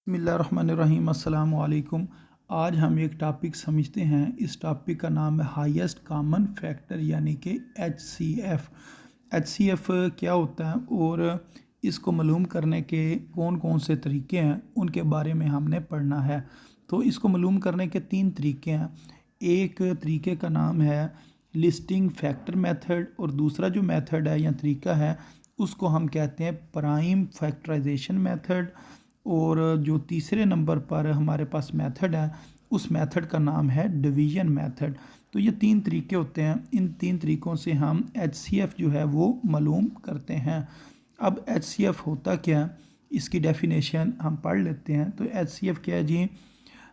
बिस्मिल्लाहिर्रहमानिर्रहीम अस्सलाम वालेकुम। आज हम एक टॉपिक समझते हैं। इस टॉपिक का नाम है हाईएस्ट कॉमन फैक्टर यानी कि HCF। HCF क्या होता है और इसको मालूम करने के कौन कौन से तरीके हैं उनके बारे में हमने पढ़ना है। तो इसको मालूम करने के 3 तरीके हैं। एक तरीके का नाम है लिस्टिंग फैक्टर मेथड और दूसरा जो मेथड है या तरीका है उसको हम कहते हैं प्राइम फैक्टराइजेशन मेथड। और जो तीसरे नंबर पर हमारे पास मेथड है उस मेथड का नाम है डिवीज़न मेथड। तो ये 3 तरीके होते हैं। इन 3 तरीक़ों से हम HCF जो है वो मालूम करते हैं। अब HCF होता क्या है, इसकी डेफिनेशन हम पढ़ लेते हैं। तो HCF क्या है जी?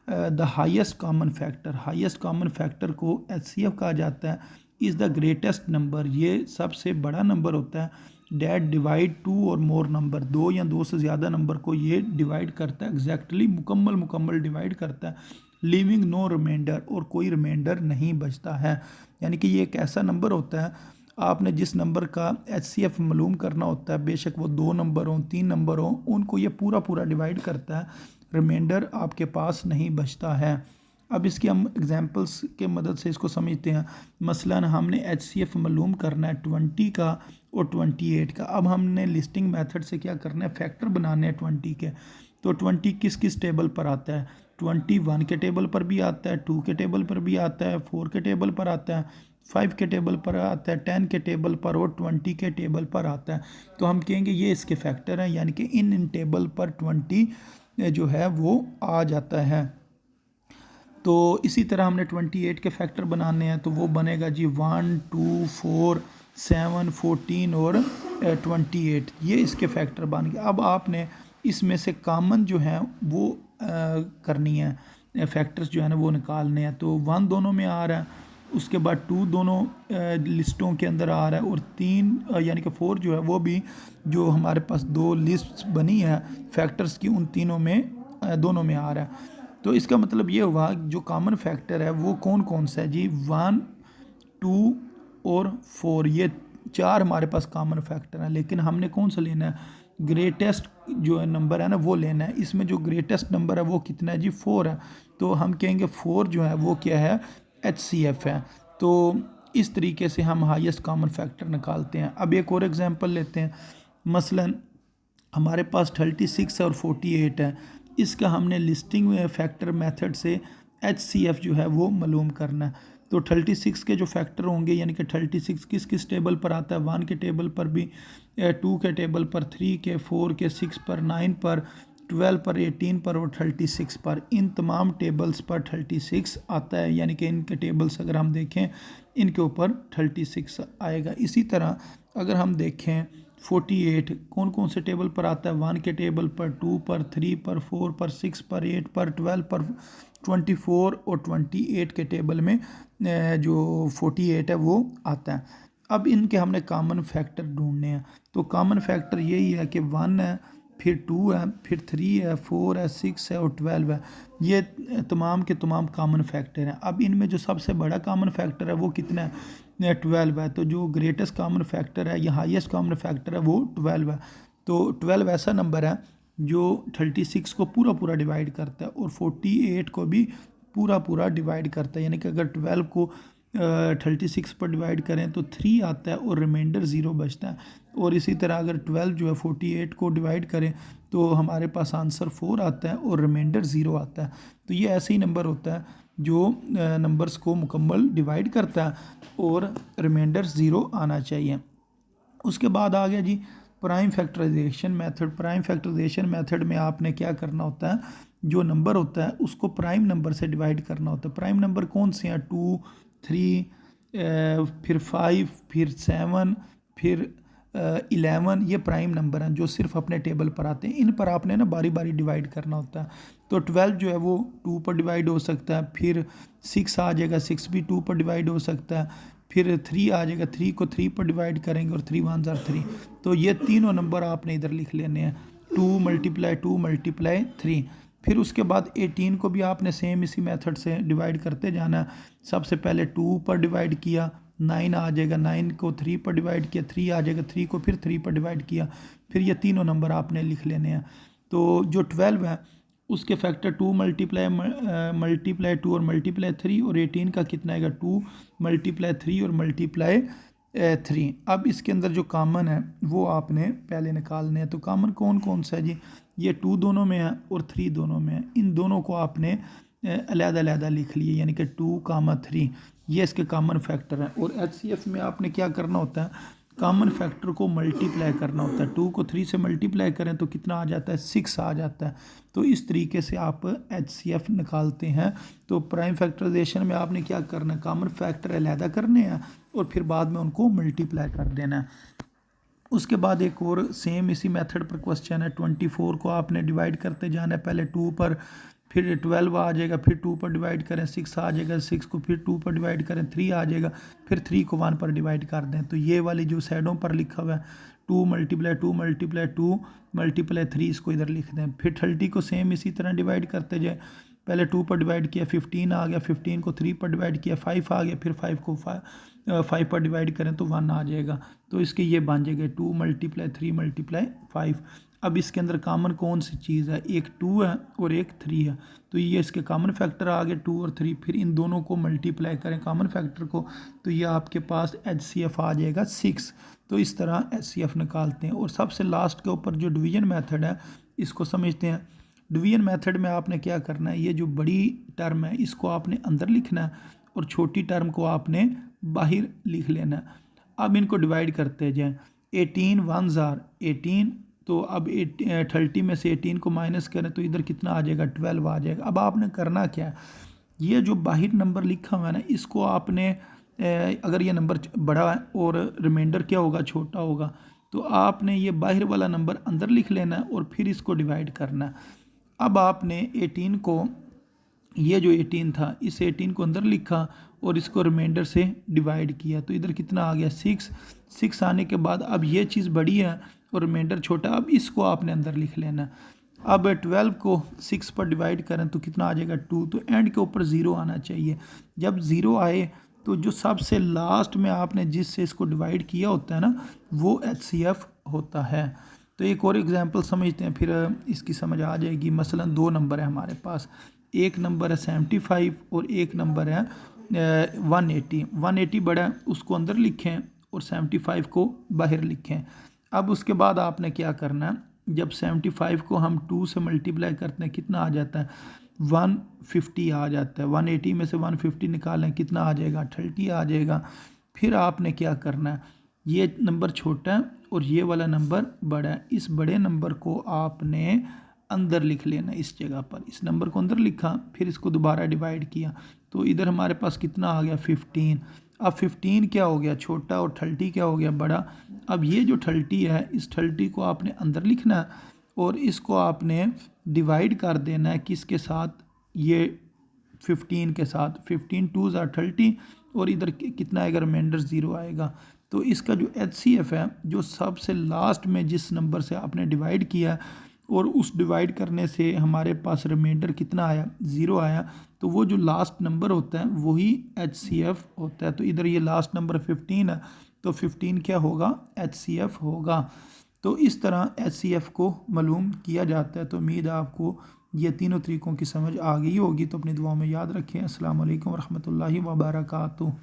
The highest common factor. Highest common factor को HCF कहा जाता है। इज़ द ग्रेटेस्ट नंबर, ये सबसे बड़ा नंबर होता है। डैट डिवाइड 2 और मोर नंबर, 2 या 2 से ज़्यादा नंबर को ये डिवाइड करता है। एग्जैक्टली मुकम्मल डिवाइड करता है। लिविंग नो रिमाइंडर, और कोई रिमाइंडर नहीं बचता है। यानी कि ये एक ऐसा नंबर होता है, आपने जिस नंबर का HCF मालूम करना होता है, बेशक वो 2 नंबर हों 3 नंबर हों, उनको ये पूरा डिवाइड करता है। रिमाइंडर आपके पास नहीं बचता है। अब इसकी हम एग्जांपल्स के मदद से इसको समझते हैं। मसलन हमने HCF मालूम करना है 20 का और 28 का। अब हमने लिस्टिंग मेथड से क्या करना है, फैक्टर बनाने हैं 20 के। तो 20 किस किस टेबल पर आता है? 21 के टेबल पर भी आता है, 2 के टेबल पर भी आता है, 4 के टेबल पर आता है, 5 के टेबल पर आता है, 10 के टेबल पर और 20 के टेबल पर आता है। तो हम कहेंगे ये इसके फैक्टर हैं, यानी कि इन टेबल पर 20 जो है वो आ जाता है। तो इसी तरह हमने 28 के फैक्टर बनाने हैं, तो वो बनेगा जी 1 2 4 7 14 और 28। ये इसके फैक्टर बन गए। अब आपने इसमें से कॉमन जो है वो करनी है, फैक्टर्स जो है ना वो निकालने हैं। तो 1 दोनों में आ रहा है, उसके बाद 2 दोनों लिस्टों के अंदर आ रहा है, और 3 यानी कि 4 जो है वो भी, जो हमारे पास 2 लिस्ट बनी है फैक्टर्स की, उन तीनों में दोनों में आ रहा है। तो इसका मतलब ये हुआ जो कॉमन फैक्टर है वो कौन कौन सा है जी? 1 2 और 4, ये 4 हमारे पास कॉमन फैक्टर हैं। लेकिन हमने कौन सा लेना है? ग्रेटेस्ट जो है नंबर है ना वो लेना है। इसमें जो ग्रेटेस्ट नंबर है वो कितना है जी? 4 है। तो हम कहेंगे 4 जो है वो क्या है? HCF है। तो इस तरीके से हम हाईएस्ट कॉमन फैक्टर निकालते हैं। अब एक और एग्जांपल लेते हैं। मसलन हमारे पास 36 और 48 है। इसका हमने लिस्टिंग फैक्टर मेथड से HCF जो है वो मालूम करना है। तो 36 के जो फैक्टर होंगे, यानी कि 36 किस किस टेबल पर आता है? 1 के टेबल पर भी, 2 के टेबल पर, 3 के, 4 के, 6 पर, 9 पर, 12 पर, 18 पर और 36 पर। इन तमाम टेबल्स पर 36 आता है, यानी कि इनके टेबल्स अगर हम देखें इनके ऊपर 36 आएगा। इसी तरह अगर हम देखें 48 कौन कौन से टेबल पर आता है? 1 के टेबल पर, 2 पर, 3 पर, 4 पर, 6 पर, 8 पर, 12 पर, 24 और 28 के टेबल में जो 48 है वो आता है। अब इनके हमने कॉमन फैक्टर ढूंढने हैं। तो कॉमन फैक्टर यही है कि 1 है, फिर 2 है, फिर 3 है, 4 है, 6 है और 12 है। ये तमाम के तमाम कॉमन फैक्टर हैं। अब इनमें जो सबसे बड़ा कॉमन फैक्टर है वो कितना है? 12 है। तो जो ग्रेटेस्ट कॉमन फैक्टर है या हाईएस्ट कॉमन फैक्टर है वो 12 है। तो 12 ऐसा नंबर है जो 36 को पूरा डिवाइड करता है और 48 को भी पूरा डिवाइड करता है। यानी कि अगर 12 को 36 पर डिवाइड करें तो 3 आता है और रिमाइंडर 0 बचता है। और इसी तरह अगर 12 जो है 48 को डिवाइड करें तो हमारे पास आंसर 4 आता है और रिमाइंडर 0 आता है। तो ये ऐसे ही नंबर होता है जो नंबर्स को मुकम्मल डिवाइड करता है और रिमाइंडर 0 आना चाहिए। उसके बाद आ गया जी prime factorization method. Prime factorization method में आपने क्या करना होता है, जो नंबर होता है उसको प्राइम नंबर से डिवाइड करना होता है। प्राइम नंबर कौन से हैं? 2 3 फिर 5 फिर 7 फिर 11, ये प्राइम नंबर हैं जो सिर्फ अपने टेबल पर आते हैं। इन पर आपने ना बारी बारी डिवाइड करना होता है। तो 12 जो है वो 2 पर डिवाइड हो सकता है, फिर 6 आ जाएगा, 6 भी 2 पर डिवाइड हो सकता है, फिर 3 आ जाएगा, 3 को 3 पर डिवाइड करेंगे और 3 1 ज़ार 3। तो ये तीनों नंबर आपने इधर लिख लेने हैं, 2 × 2 × 3। फिर उसके बाद 18 को भी आपने सेम इसी मेथड से डिवाइड करते जाना है। सबसे पहले 2 पर डिवाइड किया, 9 आ जाएगा, 9 को 3 पर डिवाइड किया, 3 आ जाएगा, 3 को फिर 3 पर डिवाइड किया, फिर ये तीनों नंबर आपने लिख लेने हैं। तो जो 12 है उसके फैक्टर 2 मल्टीप्लाई 2 और मल्टीप्लाई 3, और 18 का कितना आएगा 2 मल्टीप्लाई 3 और मल्टीप्लाई 3। अब इसके अंदर जो कॉमन है वो आपने पहले निकालने हैं। तो कॉमन कौन कौन सा है जी, ये 2 दोनों में है और 3 दोनों में है। इन दोनों को आपने अलग-अलग लिख लिए, यानी कि 2, 3 ये इसके कॉमन फैक्टर हैं। और एचसीएफ में आपने क्या करना होता है, कॉमन फैक्टर को मल्टीप्लाई करना होता है। 2 को 3 से मल्टीप्लाई करें तो कितना आ जाता है, 6 आ जाता है। तो इस तरीके से आप एचसीएफ निकालते हैं। तो प्राइम फैक्टराइजेशन में आपने क्या करना है, कॉमन फैक्टर अलहदा करने हैं और फिर बाद में उनको मल्टीप्लाई कर देना है। उसके बाद एक और सेम इसी मेथड पर क्वेश्चन है, 24 को आपने डिवाइड करते जाना है, पहले 2 पर, फिर 12 आ जाएगा, फिर 2 पर डिवाइड करें, 6 आ जाएगा, 6 को फिर 2 पर डिवाइड करें, 3 आ जाएगा, फिर 3 को 1 पर डिवाइड कर दें। तो ये वाली जो साइडों पर लिखा हुआ है 2 मल्टीप्लाई 2 मल्टीप्लाई 2 मल्टीप्लाई 3, इसको इधर लिख दें। फिर 30 को सेम इसी तरह डिवाइड करते जाए, पहले 2 पर डिवाइड किया, 15 आ गया, 15 को 3 पर डिवाइड किया, 5 आ गया, फिर 5 को 5 पर डिवाइड करें तो 1 आ जाएगा। तो इसके ये बन जाएगा 2 मल्टीप्लाई 3 मल्टीप्लाई 5। अब इसके अंदर कॉमन कौन सी चीज़ है, एक 2 है और एक 3 है। तो ये इसके कॉमन फैक्टर आ गए 2 और 3, फिर इन दोनों को मल्टीप्लाई करें कॉमन फैक्टर को, तो ये आपके पास एचसीएफ आ जाएगा 6। तो इस तरह एचसीएफ निकालते हैं। और सबसे लास्ट के ऊपर जो डिवीजन मेथड है इसको समझते हैं। डिवीजन मेथड में आपने क्या करना है, ये जो बड़ी टर्म है इसको आपने अंदर लिखना है और छोटी टर्म को आपने बाहर लिख लेना है। अब इनको डिवाइड करते जाएं, 18 1 जार 18, तो अब 30 में से 18 को माइनस करें तो इधर कितना आ जाएगा, 12 आ जाएगा। अब आपने करना क्या है, ये जो बाहर नंबर लिखा हुआ है ना, इसको आपने अगर ये नंबर बड़ा है और रिमाइंडर क्या होगा, छोटा होगा, तो आपने ये बाहर वाला नंबर अंदर लिख लेना है और फिर इसको डिवाइड करना है। अब आपने 18 को, ये जो 18 था इस 18 को अंदर लिखा और इसको रिमाइंडर से डिवाइड किया, तो इधर कितना आ गया 6 आने के बाद अब ये चीज़ बड़ी है और रिमाइंडर छोटा, अब इसको आपने अंदर लिख लेना। अब 12 को 6 पर डिवाइड करें तो कितना आ जाएगा 2, तो एंड के ऊपर 0 आना चाहिए। जब 0 आए तो जो सबसे लास्ट में आपने जिससे इसको डिवाइड किया होता है ना, वो एचसीएफ होता है। तो एक और एग्जांपल समझते हैं, फिर इसकी समझ आ जाएगी। मसलन 2 नंबर है हमारे पास, एक नंबर है 75 और एक नंबर है 180। 180 बड़ा है, उसको अंदर लिखें और 75 को बाहर लिखें। अब उसके बाद आपने क्या करना है, जब 75 को हम 2 से मल्टीप्लाई करते हैं कितना आ जाता है, 150 आ जाता है। 180 में से 150 निकालें, कितना आ जाएगा, 30 आ जाएगा। फिर आपने क्या करना है, ये नंबर छोटा है और ये वाला नंबर बड़ा है, इस बड़े नंबर को आपने अंदर लिख लेना। इस जगह पर इस नंबर को अंदर लिखा, फिर इसको दोबारा डिवाइड किया, तो इधर हमारे पास कितना आ गया 15। अब 15 क्या हो गया, छोटा, और 30 क्या हो गया, बड़ा। अब ये जो 30 है, इस 30 को आपने अंदर लिखना है और इसको आपने डिवाइड कर देना है किसके साथ, ये 15 के साथ। 15 2 ज़ा 30 और इधर कितना आएगा, रिमाइंडर 0 आएगा। तो इसका जो एचसीएफ है, जो सबसे लास्ट में जिस नंबर से आपने डिवाइड किया और उस डिवाइड करने से हमारे पास रिमाइंडर कितना आया, 0 आया, तो वो जो लास्ट नंबर होता है वही एचसीएफ होता है। तो इधर ये लास्ट नंबर 15 है, तो 15 क्या होगा, एचसीएफ होगा। तो इस तरह एचसीएफ को मालूम किया जाता है। तो उम्मीद है आपको ये तीनों तरीक़ों की समझ आ गई होगी। तो अपनी दुआओं में याद रखें। अस्सलाम वालेकुम रहमतुल्लाहि व बरकातुहू।